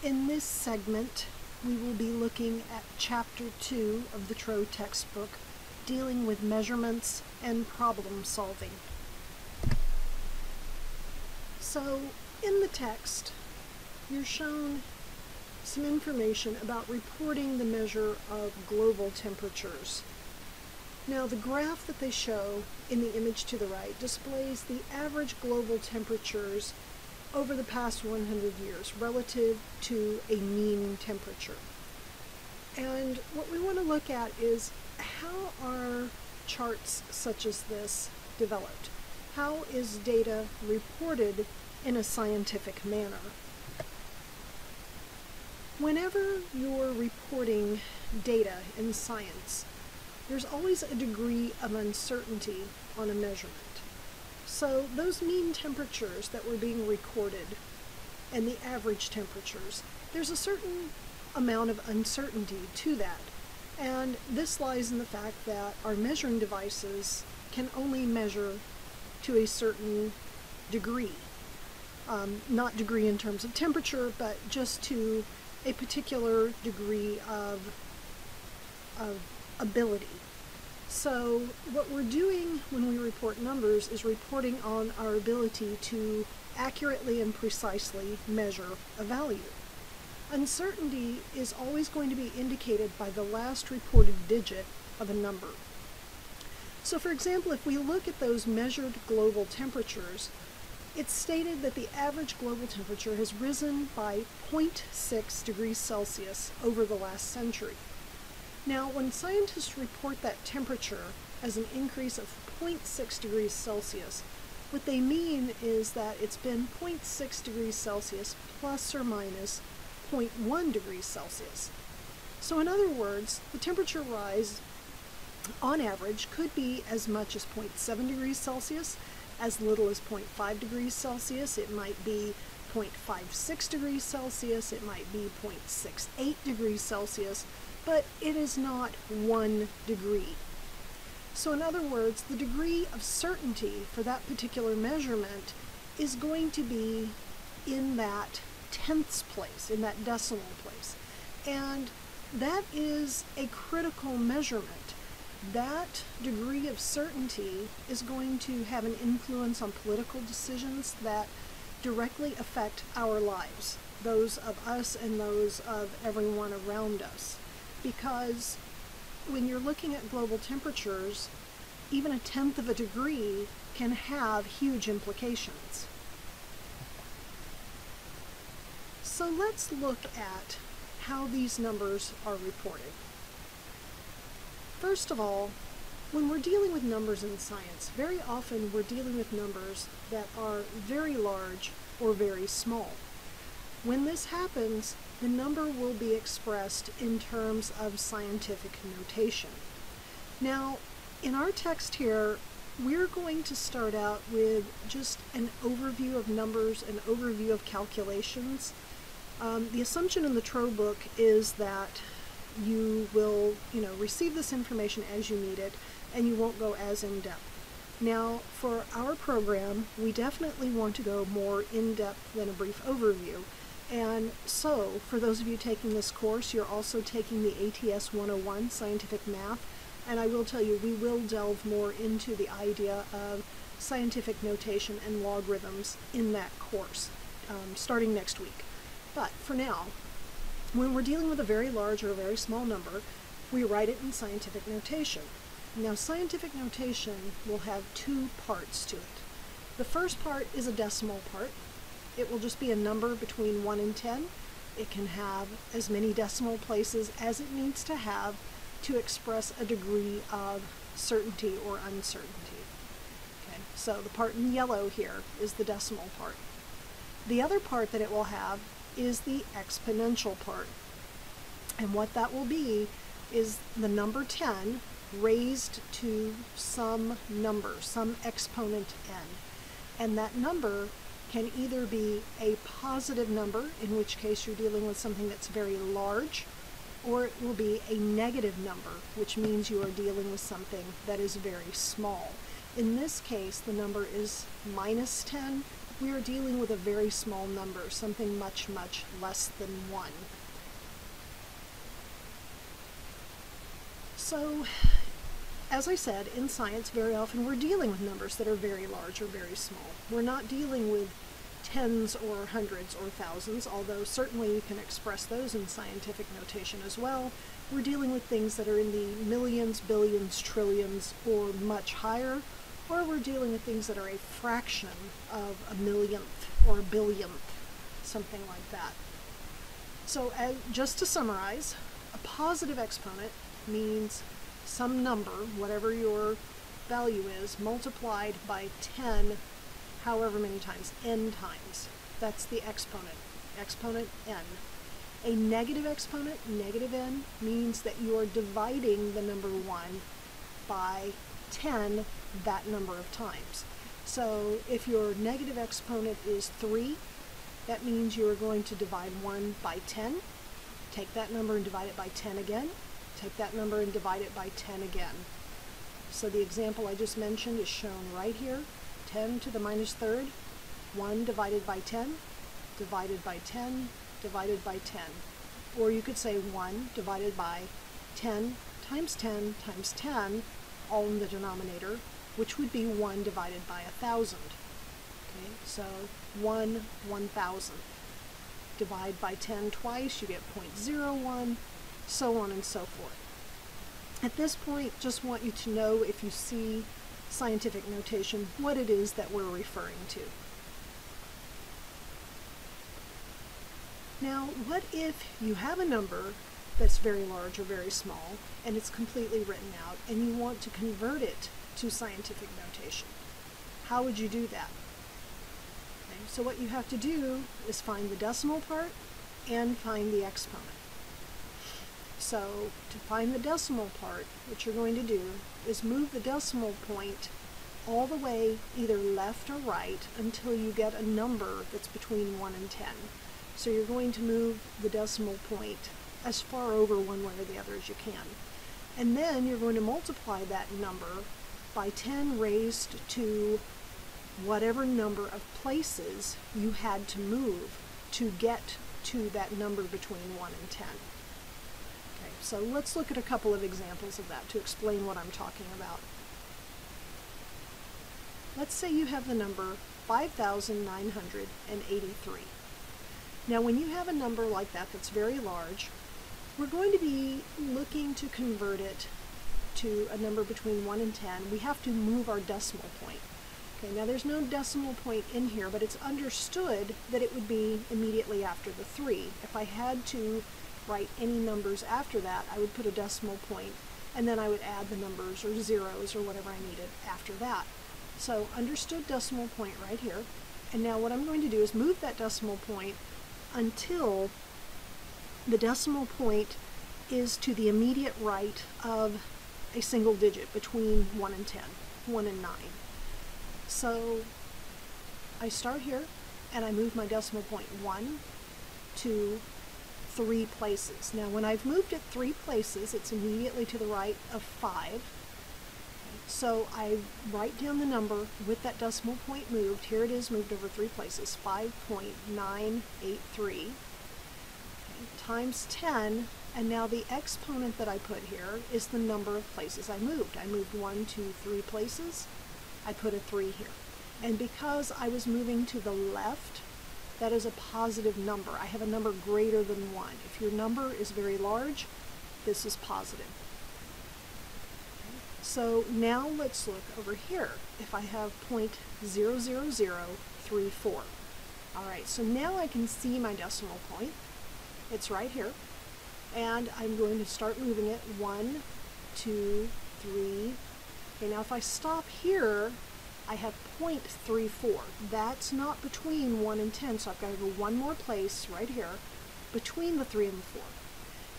In this segment, we will be looking at Chapter 2 of the TRO textbook, dealing with measurements and problem solving. So, in the text, you're shown some information about reporting the measure of global temperatures. Now, the graph that they show in the image to the right displays the average global temperatures over the past 100 years relative to a mean temperature. And what we want to look at is how are charts such as this developed? How is data reported in a scientific manner? Whenever you're reporting data in science, there's always a degree of uncertainty on a measurement. So those mean temperatures that were being recorded and the average temperatures, there's a certain amount of uncertainty to that. And this lies in the fact that our measuring devices can only measure to a certain degree. Not degree in terms of temperature, but just to a particular degree of ability. So what we're doing when we report numbers is reporting on our ability to accurately and precisely measure a value. Uncertainty is always going to be indicated by the last reported digit of a number. So for example, if we look at those measured global temperatures, it's stated that the average global temperature has risen by 0.6 degrees Celsius over the last century. Now, when scientists report that temperature as an increase of 0.6 degrees Celsius, what they mean is that it's been 0.6 degrees Celsius plus or minus 0.1 degrees Celsius. So in other words, the temperature rise on average could be as much as 0.7 degrees Celsius, as little as 0.5 degrees Celsius, it might be 0.56 degrees Celsius, it might be 0.68 degrees Celsius, but it is not 1 degree. So in other words, the degree of certainty for that particular measurement is going to be in that tenths place, in that decimal place. And that is a critical measurement. That degree of certainty is going to have an influence on political decisions that directly affect our lives, those of us and those of everyone around us. Because when you're looking at global temperatures, even a tenth of a degree can have huge implications. So let's look at how these numbers are reported. First of all, when we're dealing with numbers in science, very often we're dealing with numbers that are very large or very small. When this happens, the number will be expressed in terms of scientific notation. Now, in our text here, we're going to start out with just an overview of numbers, an overview of calculations. The assumption in the TRO book is that you will, receive this information as you need it, and you won't go as in-depth. Now, for our program, we definitely want to go more in-depth than a brief overview. And so, for those of you taking this course, you're also taking the ATS 101 Scientific Math, and I will tell you, we will delve more into the idea of scientific notation and logarithms in that course, starting next week. But for now, when we're dealing with a very large or a very small number, we write it in scientific notation. Now, scientific notation will have two parts to it. The first part is a decimal part. It will just be a number between 1 and 10. It can have as many decimal places as it needs to have to express a degree of certainty or uncertainty. Okay, so the part in yellow here is the decimal part. The other part that it will have is the exponential part. And what that will be is the number 10 raised to some number, some exponent n. And that number can either be a positive number, in which case you're dealing with something that's very large, or it will be a negative number, which means you are dealing with something that is very small. In this case, the number is minus 10, we are dealing with a very small number, something much, much less than 1. So, as I said, in science, very often we're dealing with numbers that are very large or very small. We're not dealing with tens or hundreds or thousands, although certainly you can express those in scientific notation as well. We're dealing with things that are in the millions, billions, trillions, or much higher, or we're dealing with things that are a fraction of a millionth or a billionth, something like that. So just to summarize, a positive exponent means some number, whatever your value is, multiplied by 10 however many times, n times. That's the exponent n. A negative exponent, negative n, means that you are dividing the number 1 by 10 that number of times. So if your negative exponent is 3, that means you are going to divide 1 by 10, take that number and divide it by 10 again, take that number and divide it by 10 again. So the example I just mentioned is shown right here. 10 to the minus third, 1 divided by 10, divided by 10, divided by 10. Or you could say 1 divided by 10 times 10 times 10, all in the denominator, which would be 1 divided by 1,000. Okay, so 1 1,000. Divide by 10 twice, you get 0.01, so on and so forth. At this point, just want you to know, if you see scientific notation, what it is that we're referring to. Now, what if you have a number that's very large or very small, and it's completely written out, and you want to convert it to scientific notation? How would you do that? Okay, so what you have to do is find the decimal part and find the exponent. So to find the decimal part, what you're going to do is move the decimal point all the way either left or right until you get a number that's between 1 and 10. So you're going to move the decimal point as far over one way or the other as you can. And then you're going to multiply that number by 10 raised to whatever number of places you had to move to get to that number between 1 and 10. Okay, so let's look at a couple of examples of that to explain what I'm talking about. Let's say you have the number 5,983. Now when you have a number like that that's very large, we're going to be looking to convert it to a number between 1 and 10. We have to move our decimal point. Okay, now there's no decimal point in here, but it's understood that it would be immediately after the 3. If I had to write any numbers after that, I would put a decimal point, and then I would add the numbers or zeros or whatever I needed after that. So understood decimal point right here. And now what I'm going to do is move that decimal point until the decimal point is to the immediate right of a single digit between 1 and 10, 1 and 9. So I start here and I move my decimal point 1, 2, 3 places. Now when I've moved it 3 places, it's immediately to the right of 5. So I write down the number with that decimal point moved. Here it is, moved over 3 places, 5.983 times 10, and now the exponent that I put here is the number of places I moved. I moved 1, 2, 3 places. I put a 3 here. And because I was moving to the left, that is a positive number. I have a number greater than 1. If your number is very large, this is positive. So now let's look over here. If I have 0.00034. Alright, so now I can see my decimal point. It's right here. And I'm going to start moving it 1, 2, 3. Okay, now if I stop here, I have 0.34. That's not between 1 and 10, so I've got to go one more place right here between the 3 and the 4.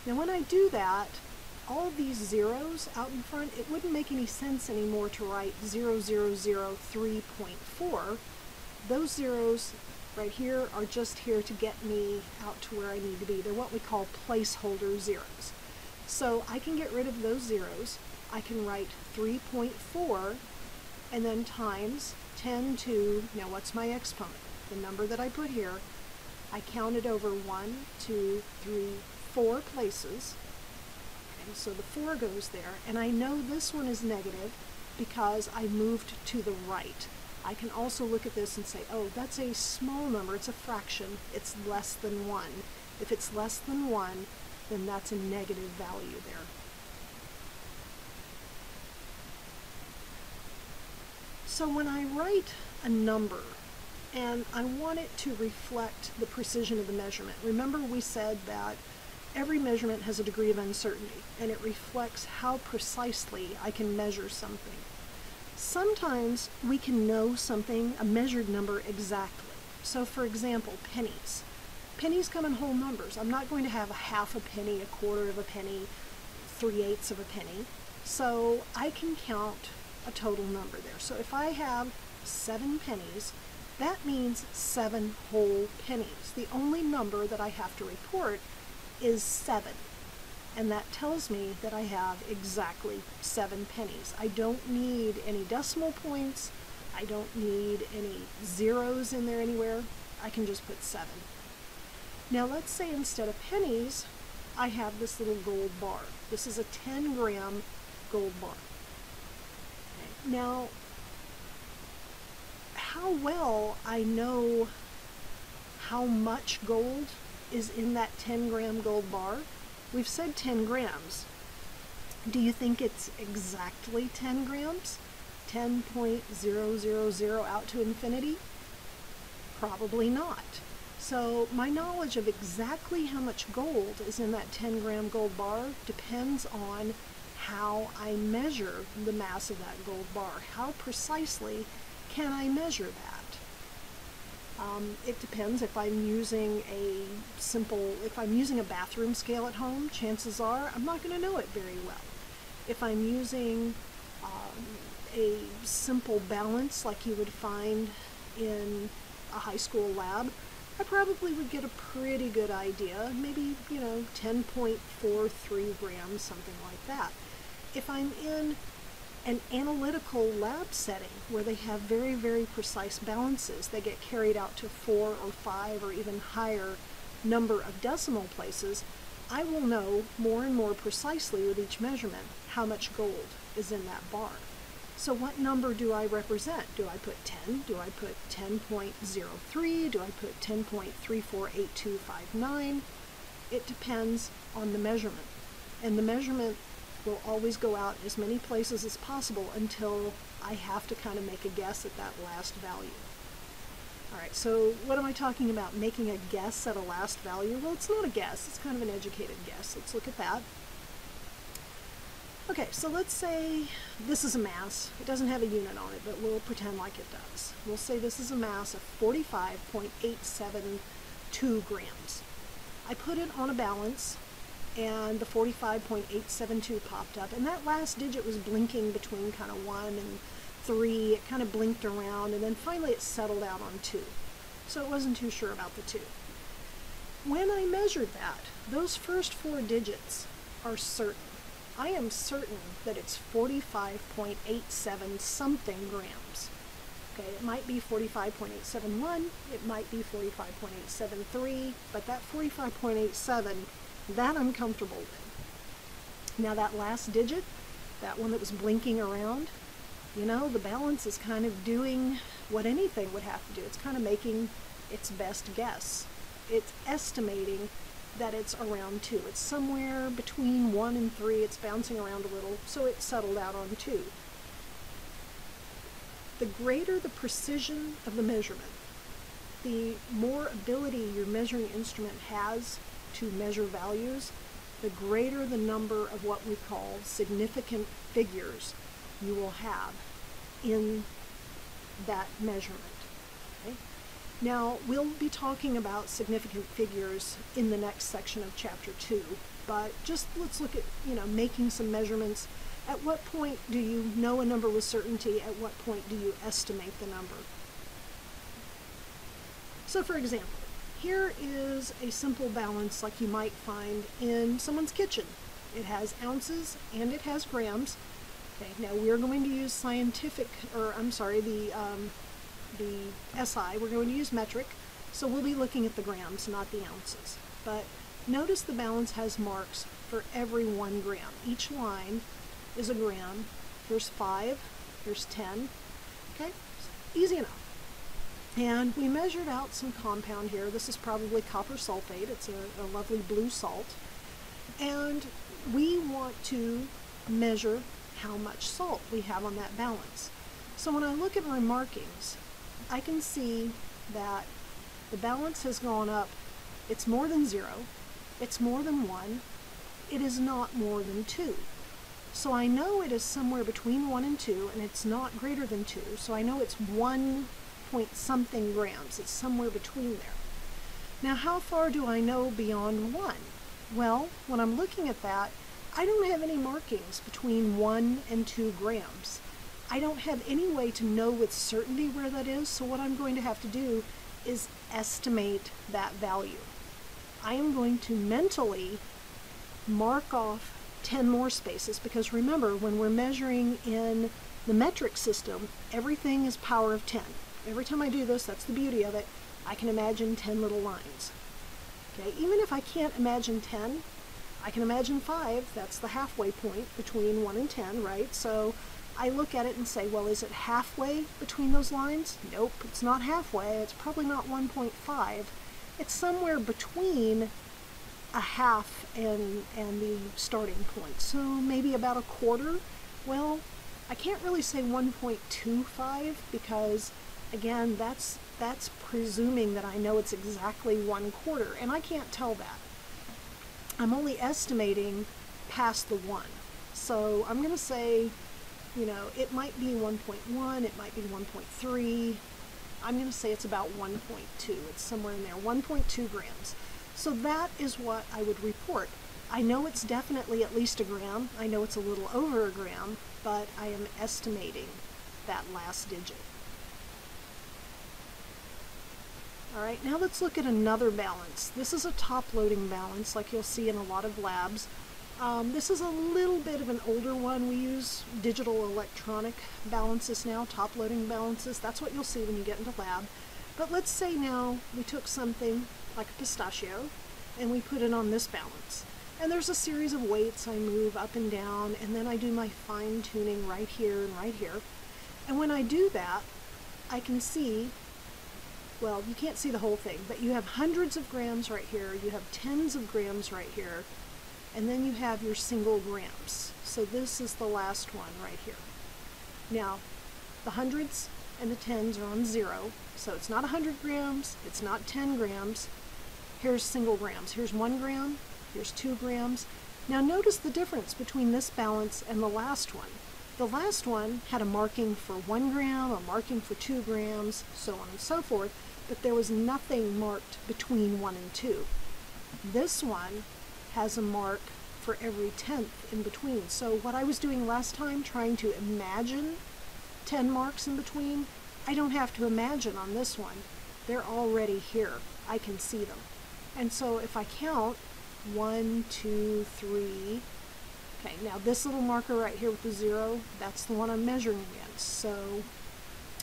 Now when I do that, all of these zeros out in front, it wouldn't make any sense anymore to write 0003.4. Those zeros right here are just here to get me out to where I need to be. They're what we call placeholder zeros. So I can get rid of those zeros. I can write 3.4 and then times 10 to, now what's my exponent? the number that I put here, I counted over 1, 2, 3, 4 places. Okay, so the 4 goes there, and I know this one is negative because I moved to the right. I can also look at this and say, oh, that's a small number, it's a fraction, it's less than 1. If it's less than 1, then that's a negative value there. So when I write a number, and I want it to reflect the precision of the measurement. Remember we said that every measurement has a degree of uncertainty, and it reflects how precisely I can measure something. Sometimes we can know something, a measured number, exactly. So for example, pennies. Pennies come in whole numbers. I'm not going to have a half a penny, a quarter of a penny, 3/8 of a penny. So I can count a total number there. So if I have 7 pennies, that means 7 whole pennies. The only number that I have to report is 7. And that tells me that I have exactly 7 pennies. I don't need any decimal points. I don't need any zeros in there anywhere. I can just put 7. Now let's say instead of pennies, I have this little gold bar. This is a 10-gram gold bar. Okay. Now, how well I know how much gold is in that 10-gram gold bar? We've said 10 grams. Do you think it's exactly 10 grams? 10.000 out to infinity? Probably not. So my knowledge of exactly how much gold is in that 10-gram gold bar depends on how I measure the mass of that gold bar. How precisely can I measure that? It depends. If I'm using if I'm using a bathroom scale at home, chances are I'm not going to know it very well. If I'm using a simple balance like you would find in a high school lab, I probably would get a pretty good idea, maybe, 10.43 grams, something like that. If I'm in an analytical lab setting where they have very, very precise balances, they get carried out to 4 or 5 or even higher number of decimal places, I will know more and more precisely with each measurement how much gold is in that bar. So what number do I represent? Do I put 10? Do I put 10.03? Do I put 10.348259? It depends on the measurement. And the measurement will always go out as many places as possible until I have to kind of make a guess at that last value. All right, so what am I talking about? Making a guess at a last value? Well, it's not a guess. It's kind of an educated guess. Let's look at that. Okay, so let's say this is a mass. It doesn't have a unit on it, but we'll pretend like it does. We'll say this is a mass of 45.872 grams. I put it on a balance, and the 45.872 popped up, and that last digit was blinking between kind of 1 and 3. It kind of blinked around, and then finally it settled out on 2. So it wasn't too sure about the 2. When I measured that, those first 4 digits are certain. I am certain that it's 45.87 something grams. Okay, it might be 45.871, it might be 45.873, but that 45.87, that I'm comfortable with. Now that last digit, that one that was blinking around, the balance is kind of doing what anything would have to do. It's kind of making its best guess. It's estimating that it's around 2. It's somewhere between 1 and 3. It's bouncing around a little, so it settled out on 2. The greater the precision of the measurement, the more ability your measuring instrument has to measure values, the greater the number of what we call significant figures you will have in that measurement. Okay? Now, we'll be talking about significant figures in the next section of Chapter 2, but just let's look at, making some measurements. At what point do you know a number with certainty? At what point do you estimate the number? So, for example, here is a simple balance like you might find in someone's kitchen. It has ounces and it has grams. Okay, now we're going to use the SI. We're going to use metric, so we'll be looking at the grams, not the ounces. But notice the balance has marks for every 1 gram. Each line is a gram. Here's 5, here's 10. Okay, easy enough. And we measured out some compound here. This is probably copper sulfate. It's a lovely blue salt. And we want to measure how much salt we have on that balance. So when I look at my markings, I can see that the balance has gone up. It's more than 0. It's more than 1. It is not more than 2. So I know it is somewhere between 1 and 2, and it's not greater than 2. So I know it's 1 point something grams. It's somewhere between there. Now, how far do I know beyond 1? Well, when I'm looking at that, I don't have any markings between 1 and 2 grams. I don't have any way to know with certainty where that is, so what I'm going to have to do is estimate that value. I am going to mentally mark off 10 more spaces, because remember, when we're measuring in the metric system, everything is power of 10. Every time I do this, that's the beauty of it, I can imagine 10 little lines. Okay, even if I can't imagine 10, I can imagine 5. That's the halfway point between 1 and 10, right? So I look at it and say, well, is it halfway between those lines? Nope, it's not halfway. It's probably not 1.5. It's somewhere between a half and the starting point. So maybe about a quarter. Well, I can't really say 1.25 because, again, that's presuming that I know it's exactly 1/4, and I can't tell that. I'm only estimating past the 1. So I'm going to say, you know, it might be 1.1, it might be 1.3. I'm going to say it's about 1.2. It's somewhere in there, 1.2 grams. So that is what I would report. I know it's definitely at least a gram. I know it's a little over a gram, but I am estimating that last digit. All right, now let's look at another balance. This is a top-loading balance, like you'll see in a lot of labs. This is a little bit of an older one. We use digital electronic balances now, top-loading balances. That's what you'll see when you get into lab. But let's say now we took something like a pistachio and we put it on this balance. And there's a series of weights I move up and down, and then I do my fine-tuning right here and right here. And when I do that, I can see, well, you can't see the whole thing, but you have hundreds of grams right here, you have tens of grams right here, and then you have your single grams. So this is the last one right here. Now, the hundreds and the tens are on 0, so it's not 100 grams, it's not 10 grams. Here's single grams. Here's 1 gram, here's 2 grams. Now notice the difference between this balance and the last one. The last one had a marking for 1 gram, a marking for 2 grams, so on and so forth, but there was nothing marked between 1 and 2. This one has a mark for every tenth in between. So what I was doing last time, trying to imagine 10 marks in between, I don't have to imagine on this one. They're already here. I can see them. And so if I count 1, 2, 3, okay, now this little marker right here with the 0, that's the one I'm measuring against. So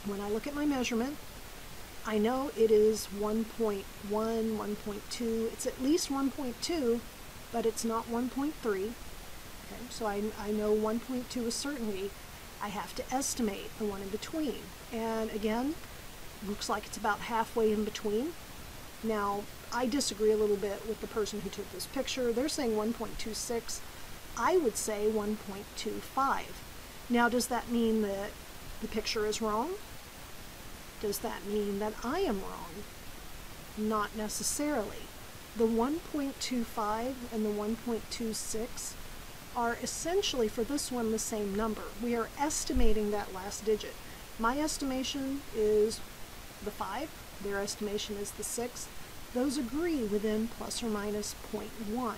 when I look at my measurement, I know it is 1.1, 1.2. It's at least 1.2, but it's not 1.3. Okay, so I know 1.2 with certainty. I have to estimate the one in between. And again, looks like it's about halfway in between. Now, I disagree a little bit with the person who took this picture. They're saying 1.26. I would say 1.25. Now, does that mean that the picture is wrong? Does that mean that I am wrong? Not necessarily. The 1.25 and the 1.26 are essentially, for this one, the same number. We are estimating that last digit. My estimation is the 5. Their estimation is the 6. Those agree within plus or minus 0.1.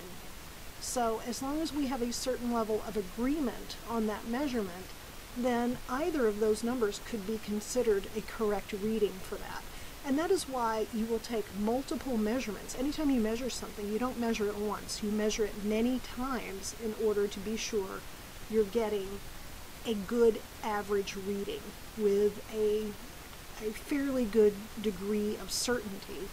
So as long as we have a certain level of agreement on that measurement, then either of those numbers could be considered a correct reading for that. And that is why you will take multiple measurements. Anytime you measure something, you don't measure it once. You measure it many times in order to be sure you're getting a good average reading with a a fairly good degree of certainty.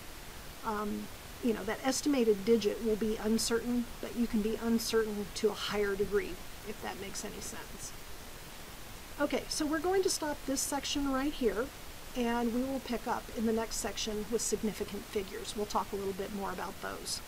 That estimated digit will be uncertain, but you can be uncertain to a higher degree, if that makes any sense. Okay, so we're going to stop this section right here, and we will pick up in the next section with significant figures. We'll talk a little bit more about those.